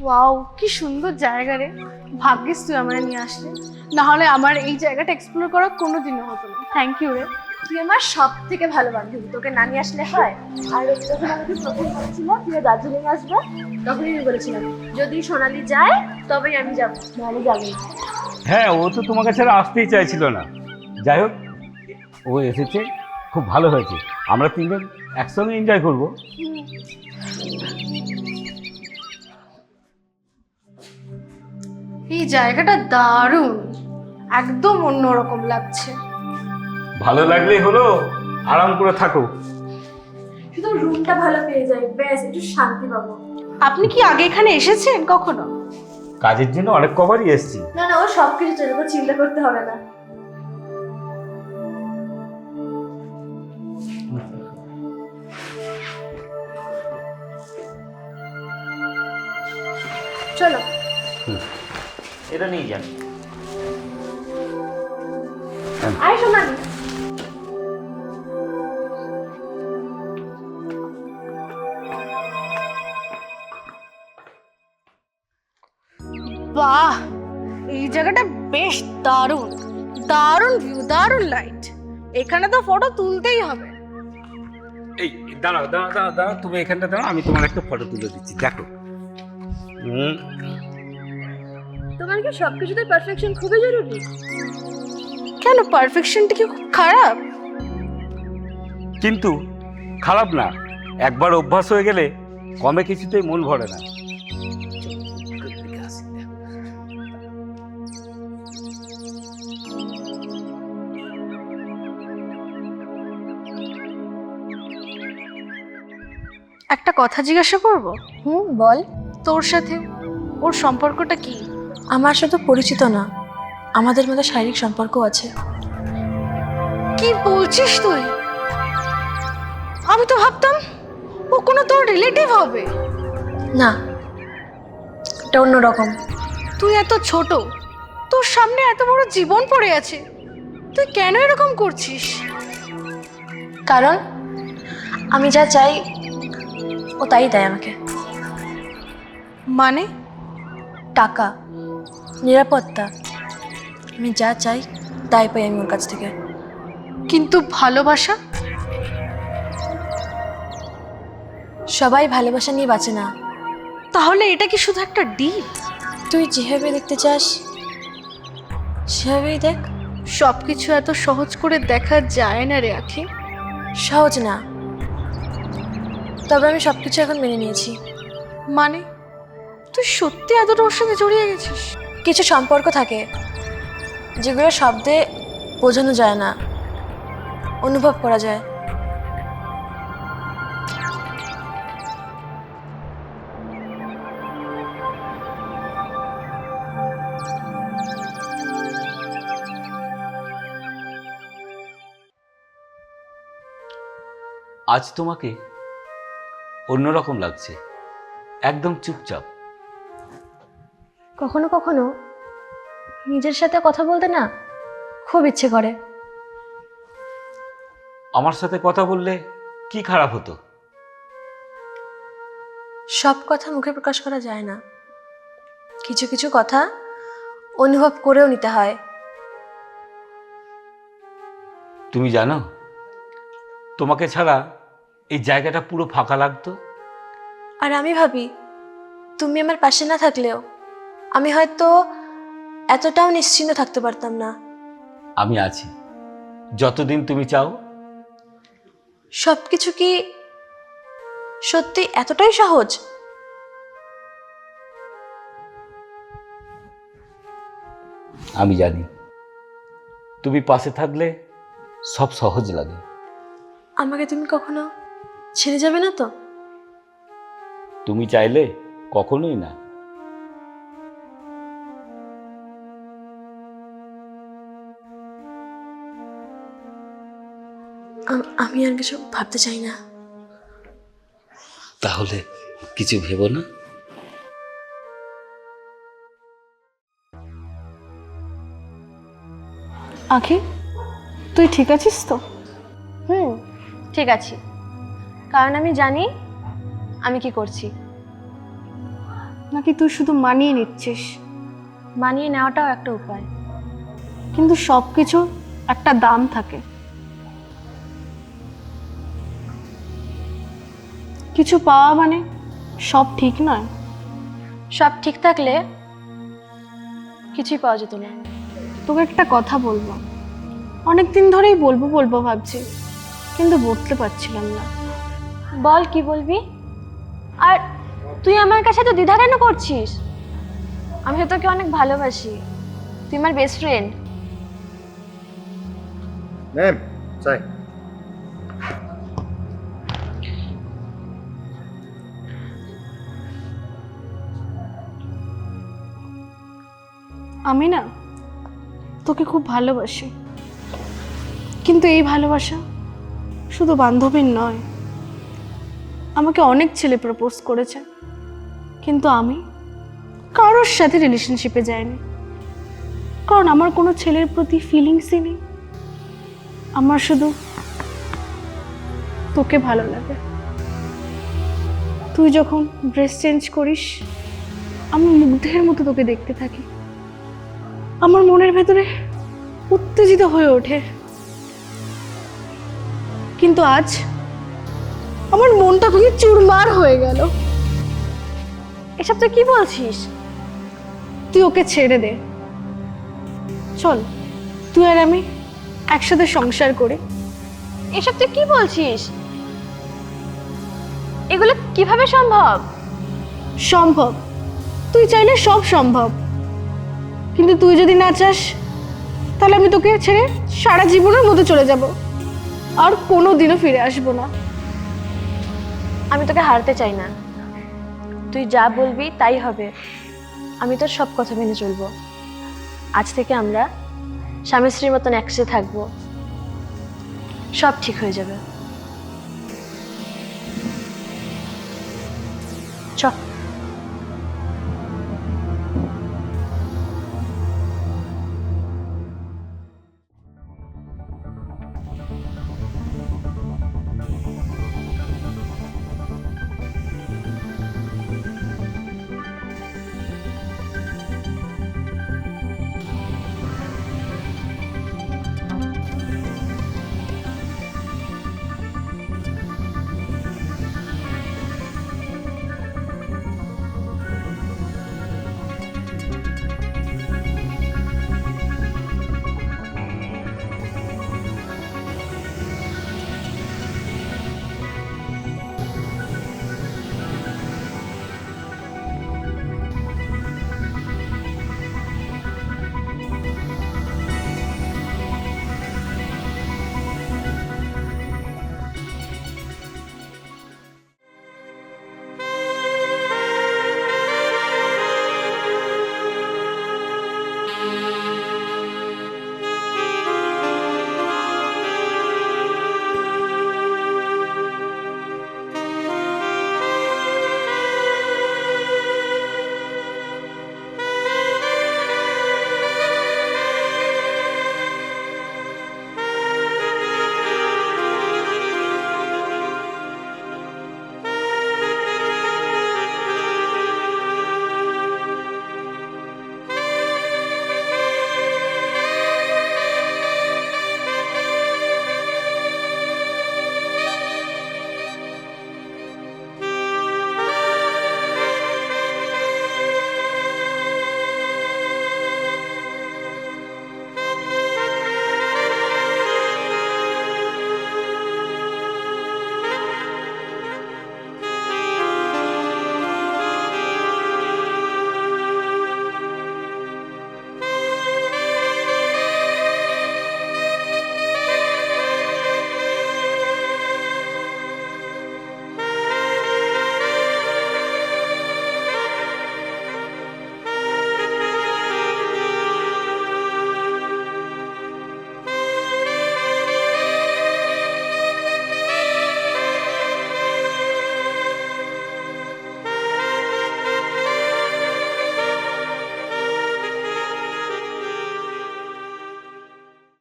Wow, কি সুন্দর জায়গা রে। ভাগ্যিস তুই আমার নিয়ে আসলি, না হলে আমার এই জায়গাটা এক্সপ্লোর করা কোনোদিনও হতো না। থ্যাংক ইউ রে। তুই আমার সব থেকে ভালো বান্ধবী, তোকে না নিয়ে আসলে হয়? আর যখন আমাকে প্রথম বলেছিল তুই দার্জিলিং আসবে, তখনই আমি বলেছিলাম যদি সোনালি যায় তবেই আমি যাবো, নাহলে যাবো না। হ্যাঁ, ও তো তোমাকে ছাড়া আসতেই চাইছিল না। যাই হোক, ও এসেছে, খুব ভালো হয়েছে। আমরা তিনজন একসঙ্গে এনজয় করবো। এই জায়গাটা দারুণ, একদম অন্যরকম লাগছে। ভালো লাগলেই হলো, আরাম করে থাকো। শুধু রুমটা ভালো পেয়ে যাই, ব্যাস একটু শান্তি পাবো। আপনি কি আগে এখানে এসেছেন কখনো? কাজের জন্য অনেক কবারই এসেছি। না না, ও সবকিছু চলে, কোনো চিন্তা করতে হবে না। চলো। এটা নিয়ে যান। আয় সোনালি। বাহ, এই জায়গাটা বেশ দারুণ, দারুণ ভিউ, দারুণ লাইট। এখানে তো ফটো তুলতেই হবে। এই দাঁড়াও দাঁড়াও দাঁড়াও দাঁড়াও, তুমি এখানটা দাঁড়াও, আমি তোমার একটা ফটো তুলে দিচ্ছি, দেখো। তোমার কি সবকিছুতে পারফেকশন খুবই জরুরি? কেন, পারফেকশনটা কি খুব খারাপ? কিন্তু খারাপ না, একবার অভ্যাস হয়ে গেলে কমে কিছুতেই মন ভরে না। একটা কথা জিজ্ঞাসা করব? বল। তোর সাথে ওর সম্পর্কটা কি? আমার সাথে পরিচিত না, আমাদের মধ্যে শারীরিক সম্পর্ক আছে। কি বলছিস তুই? আমি তো ভাবতাম ও কোনো তোর রিলেটিভ হবে। না, এটা অন্যরকম। তুই এত ছোট, তোর সামনে এত বড় জীবন পড়ে আছে, তুই কেন এরকম করছিস? কারণ আমি যা চাই ও তাই দেয় আমাকে। মানে? টাকা, নিরাপত্তা, আমি যা চাই তাই পাই আমি ওর কাছ থেকে। কিন্তু ভালোবাসা? সবাই ভালোবাসা নিয়ে বাঁচে না। তাহলে এটা কি শুধু একটা ডিল? তুই যেভাবে দেখতে চাস সেভাবেই দেখ। সবকিছু এত সহজ করে দেখা যায় না রে আখি। সহজ না, তবে আমি সবকিছু এখন মেনে নিয়েছি। মানে তুই সত্যি এতটা ওর সাথে জড়িয়ে গেছিস? কিছু সম্পর্ক থাকে যেগুলো শব্দে বোঝানো যায় না, অনুভব করা যায়। আজ তোমাকে অন্যরকম লাগছে, একদম চুপচাপ। কখনো কখনো নিজের সাথে কথা বলতে না খুব ইচ্ছে করে। আমার সাথে কথা বললে কি খারাপ হতো? সব কথা মুখে প্রকাশ করা যায় না, কিছু কিছু কথা অনুভব করেও নিতে হয়। তুমি জানো, তোমাকে ছাড়া এই জায়গাটা পুরো ফাঁকা লাগতো। আর আমি ভাবি তুমি আমার পাশে না থাকলেও আমি হয়তো এতটাও নিশ্চিন্ত থাকতে পারতাম না। আমি আছি, যতদিন তুমি চাও। সবকিছু কি সত্যি এতটাই সহজ? আমি জানি, তুমি পাশে থাকলে সব সহজ লাগে। আমাকে তুমি কখনো ছেড়ে যাবে না তো? তুমি চাইলে কখনোই না। আমি আর কিছু ভাবতে চাই না। তাহলে কিছু ভেবো না। আখি, তুই ঠিক আছিস তো? ঠিক আছে, কারণ আমি জানি আমি কি করছি। নাকি তুই শুধু মানিয়ে নিচ্ছিস? মানিয়ে নেওয়াটাও একটা উপায়। কিন্তু সব কিছু একটা দাম থাকে। কিছু পাওয়া মানে সব ঠিক নয়। সব ঠিক থাকলে কিছুই পাওয়া যেত না। তোকে একটা কথা বলবো, অনেকদিন ধরেই বলবো বলবো ভাবছি, কিন্তু বলতে পারছিলাম না। বল, কি বলবি? আর তুই আমার কাছে তো দ্বিধা কেন করছিস? আমি তো তোকে অনেক ভালোবাসি, তুই আমার বেস্ট ফ্রেন্ড। ম্যাম চাই। আমি না তোকে খুব ভালোবাসি, কিন্তু এই ভালোবাসা শুধু বান্ধবীর নয়। আমাকে অনেক ছেলে প্রপোজ করেছে, কিন্তু আমি কারোর সাথে রিলেশনশিপে যাইনি, কারণ আমার কোনো ছেলের প্রতি ফিলিংসই নেই। আমার শুধু তোকে ভালো লাগে। তুই যখন ড্রেস চেঞ্জ করিস, আমি মুগ্ধের মতো তোকে দেখতে থাকি। আমার মনের ভেতরে উত্তেজিত হয়ে ওঠে। কিন্তু আজ আমার মনটা ভেঙে চুরমার হয়ে গেল। এসব তুই কি বলছিস? তুই ওকে ছেড়ে দে, চল তুই আর আমি একসাথে সংসার করি। এসব তুই কি বলছিস? এগুলো কিভাবে সম্ভব? সম্ভব, তুই চাইলে সব সম্ভব, কিন্তু তুই যদি না চাস তাহলে আমি তোকে ছেড়ে সারা জীবনের মতো চলে যাব, আর কোনো দিনও ফিরে আসবো না। আমি তোকে হারতে চাই না, তুই যা বলবি তাই হবে। আমি তোর সব কথা মেনে চলবো। আজ থেকে আমরা স্বামী স্ত্রীর মতন একসাথে থাকবো, সব ঠিক হয়ে যাবে। চল।